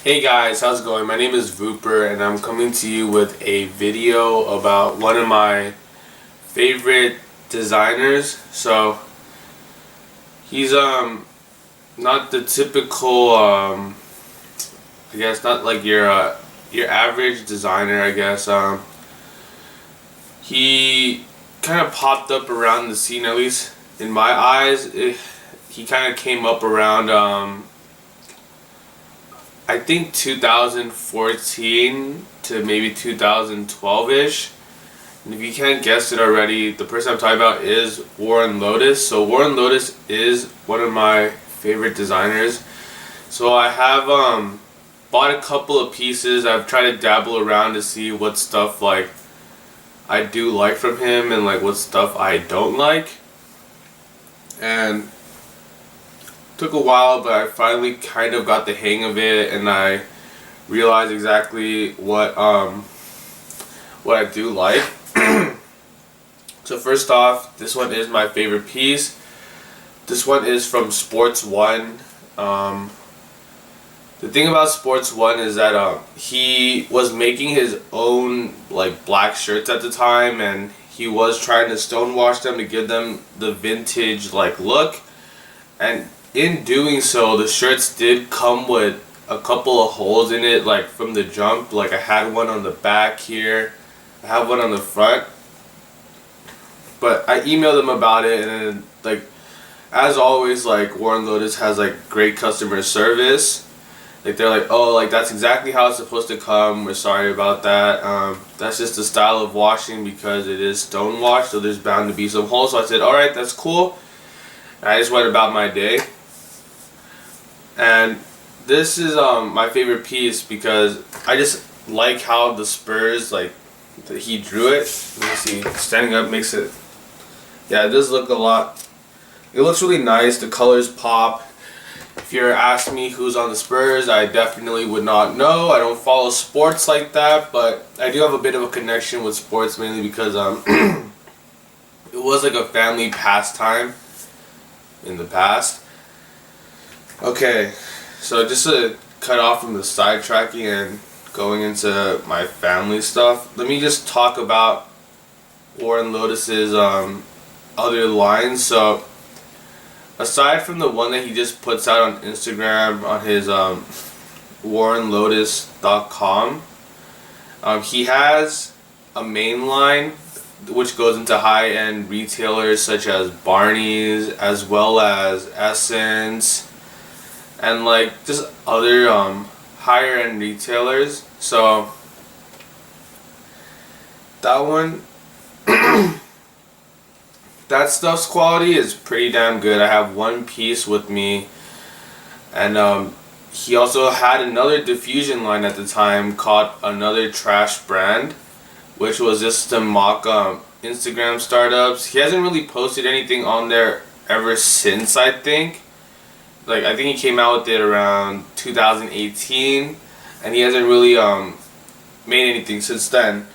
Hey guys, how's it going? My name is Vooper and I'm coming to you with a video about one of my favorite designers. So he's not the typical I guess not like your average designer, I guess. He kind of popped up around the scene, at least in my eyes. He kind of came up around I think 2014 to maybe 2012-ish. And if you can't guess it already, the person I'm talking about is Warren Lotas. So Warren Lotas is one of my favorite designers. So I have bought a couple of pieces. I've tried to dabble around to see what stuff like I do like from him and like what stuff I don't like. And took a while, but I finally kind of got the hang of it, and I realized exactly what I do like. So first off, this one is my favorite piece. This one is from Sports One. The thing about Sports One is that he was making his own like black shirts at the time, and he was trying to stonewash them to give them the vintage like look. And in doing so, the shirts did come with a couple of holes in it, like from the jump. Like I had one on the back here, I have one on the front. But I emailed them about it, and then, like, as always, like Warren Lotas has like great customer service. Like they're like, oh, like that's exactly how it's supposed to come. We're sorry about that. That's just the style of washing because it is stone washed, so there's bound to be some holes. So I said, all right, that's cool. And I just went about my day. And this is my favorite piece because I just like how the spurs, like that he drew it. Let me see, standing up makes it, yeah, it does look a lot, it looks really nice. The colors pop. If you're asking me who's on the Spurs, I definitely would not know. I don't follow sports like that, but I do have a bit of a connection with sports, mainly because it was like a family pastime in the past. Okay, so just to cut off from the sidetracking and going into my family stuff, let me just talk about Warren Lotas's other lines. So aside from the one that he just puts out on Instagram on his warrenlotas.com, he has a main line which goes into high-end retailers such as Barney's, as well as Essence, and like just other higher end retailers. So that one that stuff's quality is pretty damn good. I have one piece with me, and he also had another diffusion line at the time called Another Trash Brand, which was just to mock Instagram startups. He hasn't really posted anything on there ever since, I think. Like, I think he came out with it around 2018, and he hasn't really made anything since then.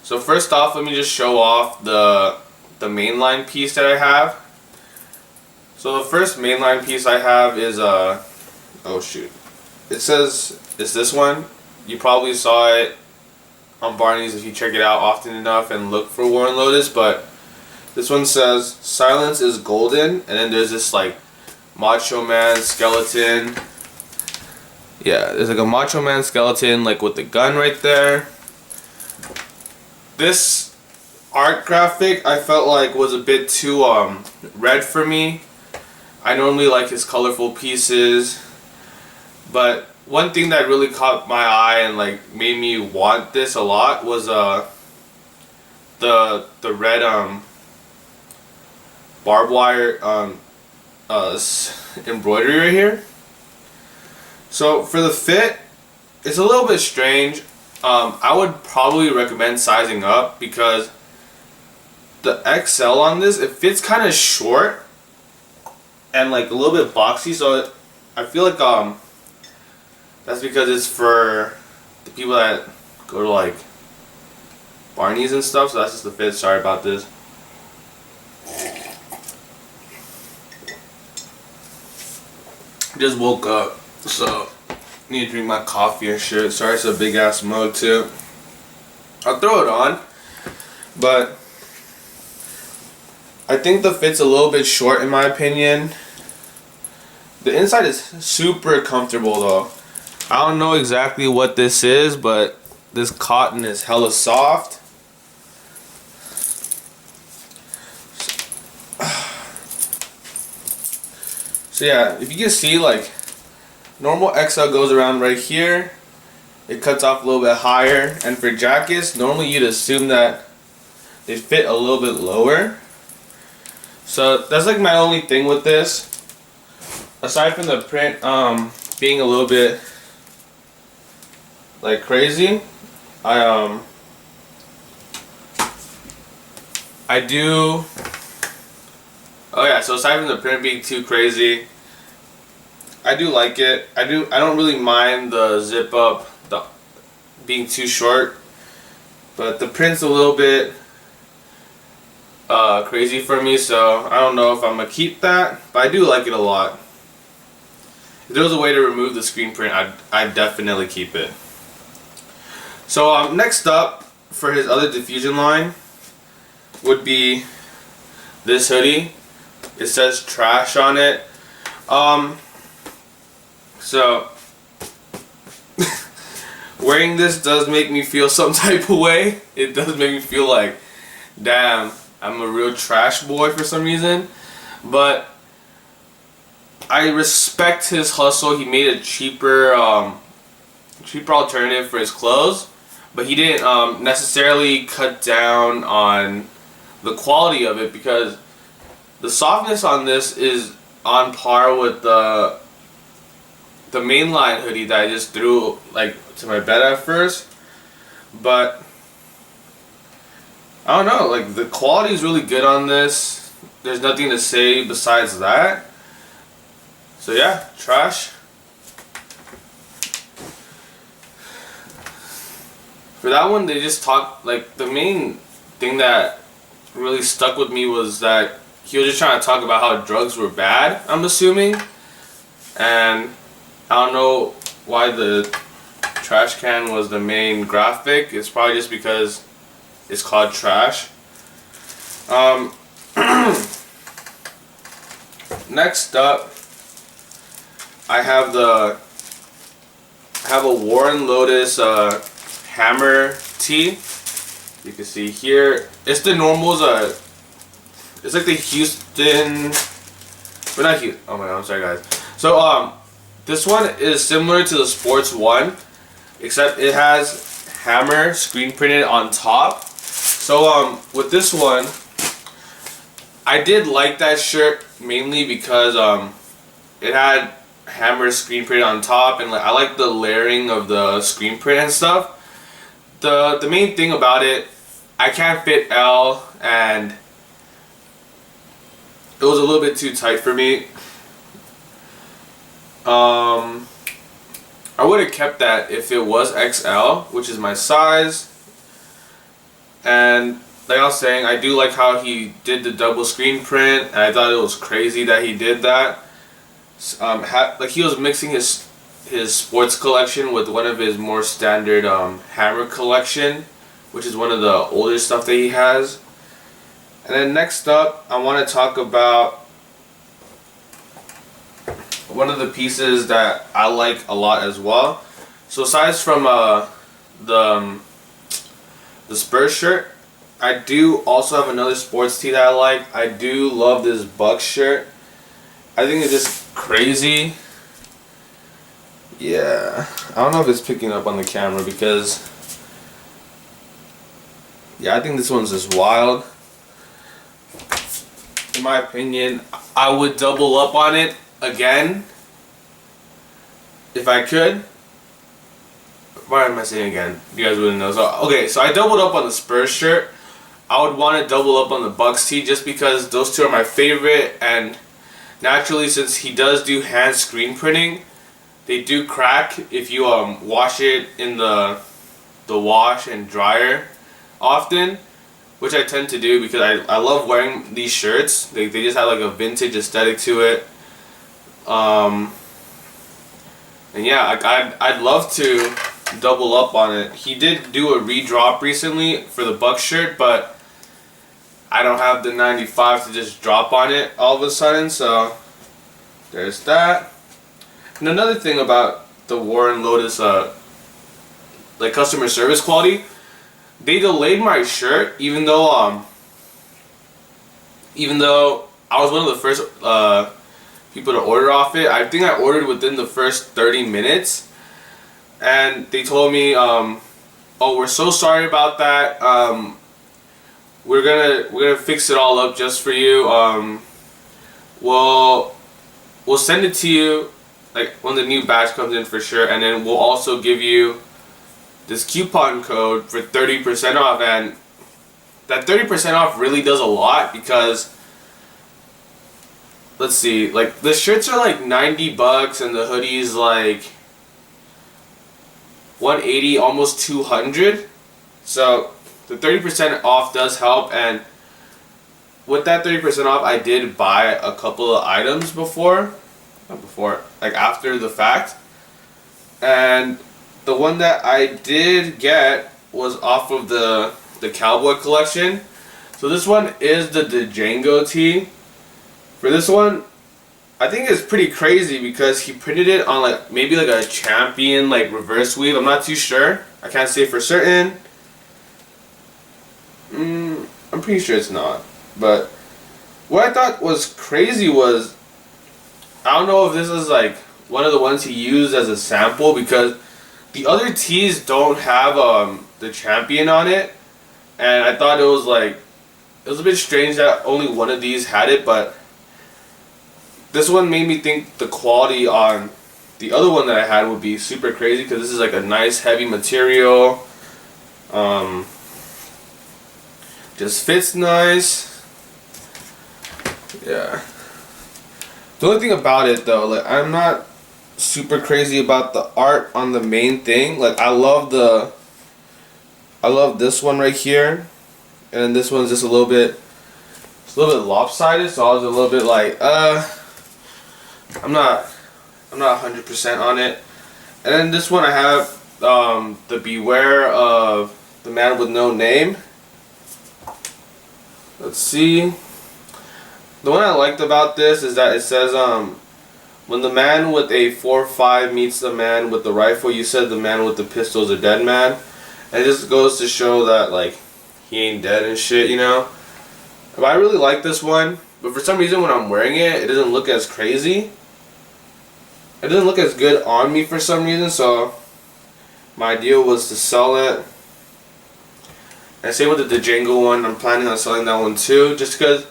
So first off, let me just show off the mainline piece that I have. So the first mainline piece I have is oh shoot, it says it's this one. You probably saw it on Barney's if you check it out often enough and look for Warren Lotas, but this one says silence is golden, and then there's this like Macho Man skeleton. Yeah, there's like a Macho Man skeleton like with the gun right there. This art graphic I felt like was a bit too red for me. I normally like his colorful pieces, but one thing that really caught my eye and like made me want this a lot was the red barbed wire embroidery right here. So for the fit, it's a little bit strange. I would probably recommend sizing up because the XL on this, it fits kind of short and like a little bit boxy, so I feel like that's because it's for the people that go to like Barney's and stuff, so that's just the fit. Sorry about this. Just woke up, so Need to drink my coffee and shit. Sorry, it's a big ass mug too. I'll throw it on, but I think the fit's a little bit short in my opinion. The inside is super comfortable though. I don't know exactly what this is, but this cotton is hella soft. So yeah, if you can see, like, normal XL goes around right here. It cuts off a little bit higher. And for jackets, normally you'd assume that they fit a little bit lower. So that's like my only thing with this. Aside from the print being a little bit like crazy, I do. Oh yeah, so aside from the print being too crazy, I do like it. I don't really mind the zip up, being too short, but the print's a little bit crazy for me, so I don't know if I'm gonna keep that, but I do like it a lot. If there was a way to remove the screen print, I'd definitely keep it. So next up for his other diffusion line would be this hoodie. It says trash on it. So wearing this does make me feel some type of way. It does make me feel like, damn, I'm a real trash boy for some reason. But I respect his hustle. He made a cheaper alternative for his clothes, but he didn't necessarily cut down on the quality of it, because the softness on this is on par with the mainline hoodie that I just threw like to my bed at first. But I don't know, like the quality is really good on this. There's nothing to say besides that. So yeah, trash. For that one, they just talked, like, the main thing that really stuck with me was that he was just trying to talk about how drugs were bad, I'm assuming. And I don't know why the trash can was the main graphic. It's probably just because it's called trash. Next up, I have a Warren Lotas hammer tee. You can see here, it's the normals. It's like the Houston, but not Houston. Oh my god, I'm sorry guys. So this one is similar to the sports one, except it has hammer screen printed on top. So with this one, I did like that shirt mainly because it had hammer screen printed on top, and I like the layering of the screen print and stuff. The main thing about it, I can't fit L, and it was a little bit too tight for me. I would have kept that if it was XL, which is my size. And like I was saying, I do like how he did the double screen print, and I thought it was crazy that he did that. Like he was mixing his sports collection with one of his more standard hammer collection, which is one of the older stuff that he has. And then next up, I want to talk about one of the pieces that I like a lot as well. So aside from the Spurs shirt, I do also have another sports tee that I like. I do love this Bucks shirt. I think it's just crazy. Yeah, I don't know if it's picking up on the camera because, yeah, I think this one's just wild. In my opinion, I would double up on it again if I could. Why am I saying again? You guys wouldn't know. So okay, so I doubled up on the Spurs shirt. I would want to double up on the Bucks tee just because those two are my favorite, and naturally, since he does do hand screen printing, they do crack if you wash it in the wash and dryer often, which I tend to do because I love wearing these shirts. They just have like a vintage aesthetic to it. And yeah, I'd love to double up on it. He did do a redrop recently for the Bucks shirt, but I don't have the 95 to just drop on it all of a sudden, so there's that. And another thing about the Warren Lotas like customer service quality, they delayed my shirt even though I was one of the first people to order off it. I think I ordered within the first 30 minutes, and they told me, oh, we're so sorry about that. We're gonna fix it all up just for you. We'll send it to you like when the new batch comes in for sure, and then we'll also give you this coupon code for 30% off. And that 30% off really does a lot because, let's see, like the shirts are like 90 bucks and the hoodies like 180, almost 200. So the 30% off does help, and with that 30% off, I did buy a couple of items like after the fact. And the one that I did get was off of the Cowboy collection. So this one is the Django Tee. For this one, I think it's pretty crazy because he printed it on like maybe like a champion like reverse weave. I'm not too sure. I can't say for certain. I'm pretty sure it's not. But what I thought was crazy was, I don't know if this is like one of the ones he used as a sample, because the other tees don't have the champion on it, and I thought it was a bit strange that only one of these had it. But this one made me think the quality on the other one that I had would be super crazy, because this is like a nice heavy material. Just fits nice. Yeah. The only thing about it though, like I'm not super crazy about the art on the main thing. Like I love this one right here, and then this one's just a little bit lopsided, so I was a little bit like I'm not 100% on it. And then this one I have the Beware of the Man with No Name. Let's see. The one I liked about this is that it says when the man with a 4.5 meets the man with the rifle, you said the man with the pistol is a dead man. And it just goes to show that like he ain't dead and shit, you know. But I really like this one, but for some reason when I'm wearing it, it doesn't look as crazy. It doesn't look as good on me for some reason, so my idea was to sell it. And same with the Django one, I'm planning on selling that one too, just because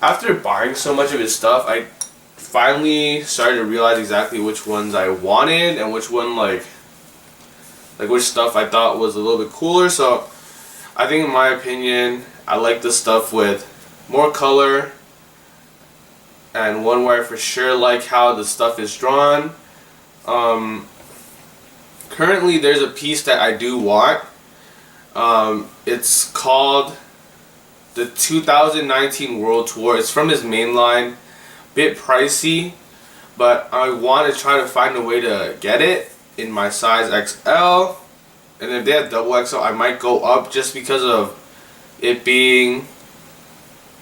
after buying so much of his stuff, I finally started to realize exactly which ones I wanted and which one like which stuff I thought was a little bit cooler. So I think in my opinion, I like the stuff with more color, and one where I for sure like how the stuff is drawn. Currently there's a piece that I do want. It's called the 2019 World Tour. It's from his main line. Bit pricey, but I want to try to find a way to get it in my size XL. And if they have double XL, I might go up just because of it being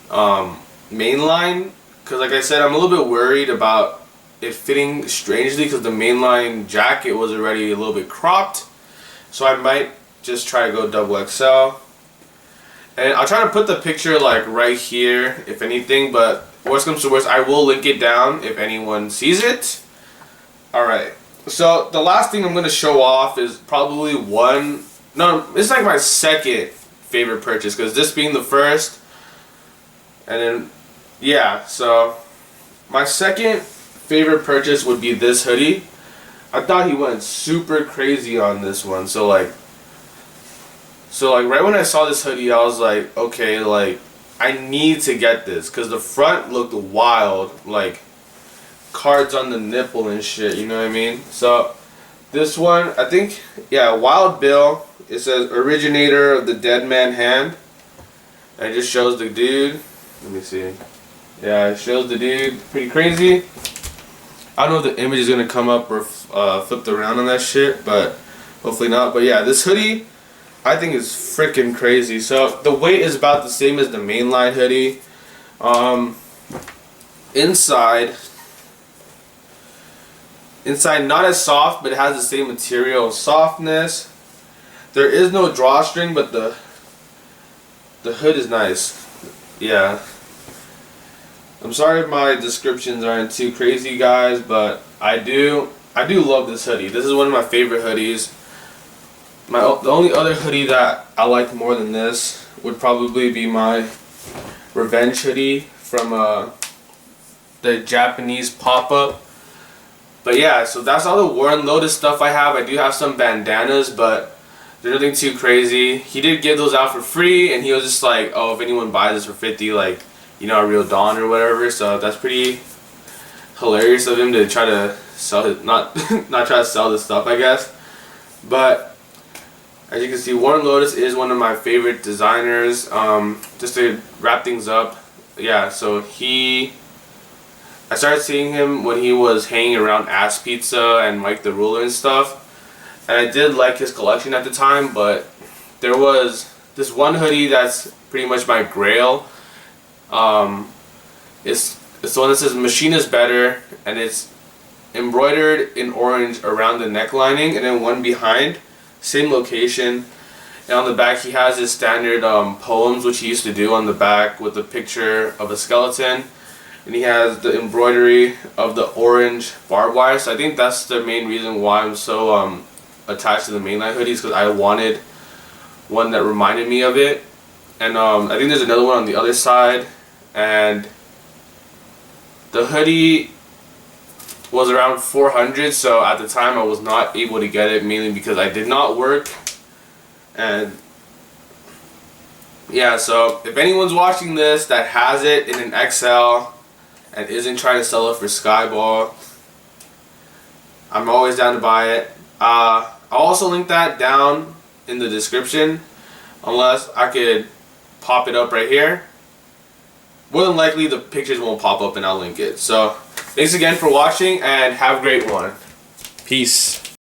mainline. Because like I said, I'm a little bit worried about it fitting strangely, because the mainline jacket was already a little bit cropped. So I might just try to go double XL. And I'll try to put the picture like right here if anything, but worst comes to worst, I will link it down if anyone sees it. Alright, so the last thing I'm going to show off is probably it's like my second favorite purchase, because this being the first, and then yeah, so my second favorite purchase would be this hoodie. I thought he went super crazy on this one. So like right when I saw this hoodie, I was like, okay, like I need to get this, because the front looked wild, like cards on the nipple and shit, you know what I mean? So this one, I think, yeah, Wild Bill. It says originator of the Dead Man Hand, and it just shows the dude. Let me see. Yeah, it shows the dude, pretty crazy. I don't know if the image is gonna come up or flipped around on that shit, but hopefully not. But yeah, this hoodie I think is freaking crazy. So the weight is about the same as the mainline hoodie. Inside not as soft, but it has the same material softness. There is no drawstring, but the hood is nice. Yeah. I'm sorry if my descriptions aren't too crazy, guys, but I do love this hoodie. This is one of my favorite hoodies. The only other hoodie that I like more than this would probably be my Revenge hoodie from the Japanese pop-up. But yeah, so that's all the Warren Lotas stuff I have. I do have some bandanas, but they're nothing too crazy. He did give those out for free, and he was just like, oh, if anyone buys this for 50, like, you know, a real Don or whatever. So that's pretty hilarious of him to try to sell it, not try to sell this stuff, I guess. But as you can see, Warren Lotas is one of my favorite designers. Just to wrap things up, yeah, so I started seeing him when he was hanging around Ass Pizza and Mike the Ruler and stuff. And I did like his collection at the time, but there was this one hoodie that's pretty much my grail. It's the one that says "Machine is better," and it's embroidered in orange around the neck lining, and then one behind, same location. And on the back he has his standard poems, which he used to do on the back with the picture of a skeleton. And he has the embroidery of the orange barbed wire. So I think that's the main reason why I'm so attached to the mainline hoodies, because I wanted one that reminded me of it. And I think there's another one on the other side. And the hoodie was around $400, so at the time I was not able to get it, mainly because I did not work. And yeah, so if anyone's watching this that has it in an XL and isn't trying to sell it for Skyball, I'm always down to buy it. I'll also link that down in the description, unless I could pop it up right here. More than likely the pictures won't pop up and I'll link it. So thanks again for watching and have a great one. Peace.